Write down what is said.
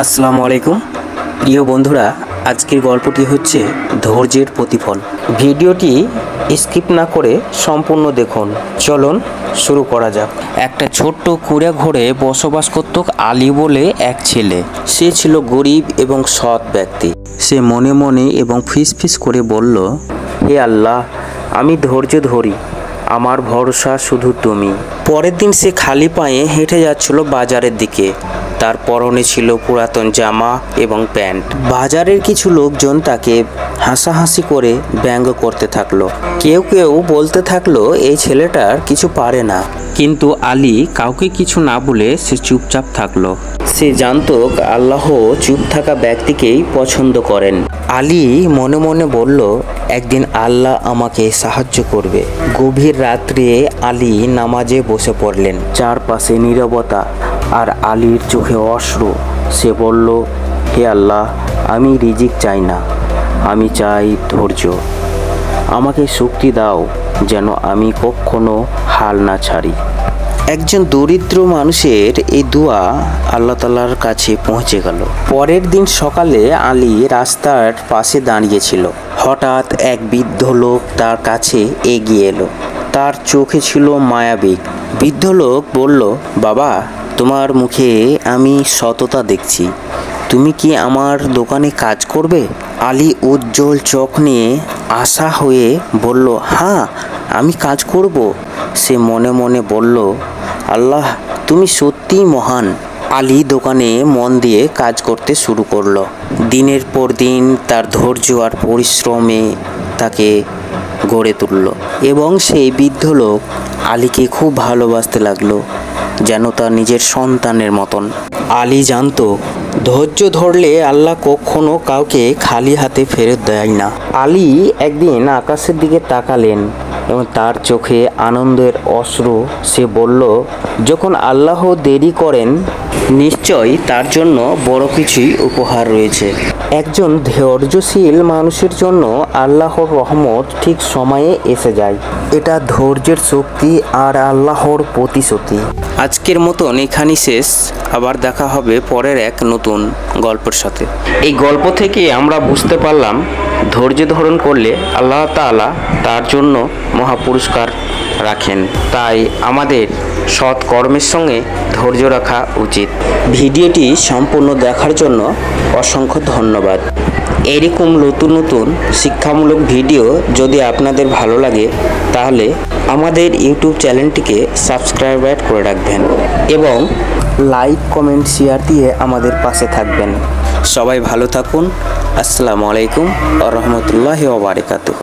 আসসালামু আলাইকুম প্রিয় বন্ধুরা, আজকের গল্পটি হচ্ছে ধৈর্যের প্রতিফল। ভিডিওটি স্কিপ না করে সম্পূর্ণ দেখুন। চলুন শুরু করা যাক। একটা ছোট্ট কুঁড়ে ঘরে বসবাস করত আলী বলে এক ছেলে। সে ছিল গরিব এবং সৎ ব্যক্তি। সে মনে মনে এবং ফিসফিস করে বলল, হে আল্লাহ, আমি ধৈর্য ধরি, আমার ভরসা শুধু তুমি। পরের দিন সে খালি পায়ে হেঁটে যাচ্ছিল বাজারের দিকে। তার পরনে ছিল পুরাতন জামা এবং প্যান্ট। বাজারের কিছু লোকজন তাকে হাসাহাসি করে ব্যঙ্গ করতে থাকলো। কেউ কেউ বলতে থাকলো, এই ছেলেটার কিছু পারে না। কিন্তু আলী কাউকে কিছু না বলে সে চুপচাপ থাকলো। সে জানতো আল্লাহ চুপ থাকা ব্যক্তিকেই পছন্দ করেন। আলী মনে মনে বলল, একদিন আল্লাহ আমাকে সাহায্য করবে। গভীর রাত্রে আলী নামাজে বসে পড়লেন। চারপাশে নীরবতা আর আলীর চোখে অশ্রু। সে বলল, হে আল্লাহ, আমি রিজিক চাই না, আমি চাই ধৈর্য। আমাকে শক্তি দাও যেন আমি কখনো হাল না ছাড়ি। একজন দরিদ্র মানুষের এই দোয়া আল্লাহ তাআলার কাছে পৌঁছে গেল। পরের দিন সকালে আলী রাস্তার পাশে দাঁড়িয়েছিল। হঠাৎ এক বৃদ্ধ লোক তার কাছে এগিয়ে এলো। তার চোখে ছিল মায়াবী। বৃদ্ধ লোক বলল, বাবা, তোমার মুখে আমি সততা দেখছি, তুমি কি আমার দোকানে কাজ করবে? আলী উজ্জ্বল চোখ নিয়ে আশা হয়ে বলল, হ্যাঁ, আমি কাজ করব। সে মনে মনে বলল, আল্লাহ, তুমি সত্যিই মহান। আলী দোকানে মন দিয়ে কাজ করতে শুরু করলো। দিনের পর দিন তার ধৈর্য আর পরিশ্রমে তাকে গড়ে তুলল এবং সেই বৃদ্ধ লোক আলীকে খুব ভালোবাসতে লাগলো, যেন তার নিজের সন্তানের মতন। আলী জানতো ধৈর্য ধরলে আল্লাহ কখনো কাউকে খালি হাতে ফেরত দেয় না। আলী একদিন আকাশের দিকে তাকালেন এবং তার চোখে আনন্দের অশ্রু। সে বলল, যখন আল্লাহ দেরি করেন, নিশ্চয়ই তার জন্য বড় কিছুই উপহার রয়েছে। একজন ধৈর্যশীল মানুষের জন্য আল্লাহর রহমত ঠিক সময়ে এসে যায়। এটা ধৈর্যের শক্তি আর আল্লাহর প্রতিশ্রুতি। আজকের মতন এখানেই শেষ। আবার দেখা হবে পরের এক নতুন গল্পের সাথে। এই গল্প থেকে আমরা বুঝতে পারলাম, ধৈর্য ধারণ করলে আল্লাহ তাআলা তার জন্য মহাপুরস্কার রাখেন। তাই আমাদের সৎ কর্মের সঙ্গে ধৈর্য রাখা উচিত। ভিডিওটি সম্পূর্ণ দেখার জন্য অসংখ্য ধন্যবাদ। এরকম নতুন নতুন শিক্ষামূলক ভিডিও যদি আপনাদের ভালো লাগে, তাহলে আমাদের ইউটিউব চ্যানেলটিকে সাবস্ক্রাইব করে রাখবেন এবং লাইক, কমেন্ট, শেয়ার দিয়ে আমাদের পাশে থাকবেন। সবাই ভালো থাকুন। আসসালামু আলাইকুম ওয়া রাহমাতুল্লাহি ওয়া বারাকাতুহু।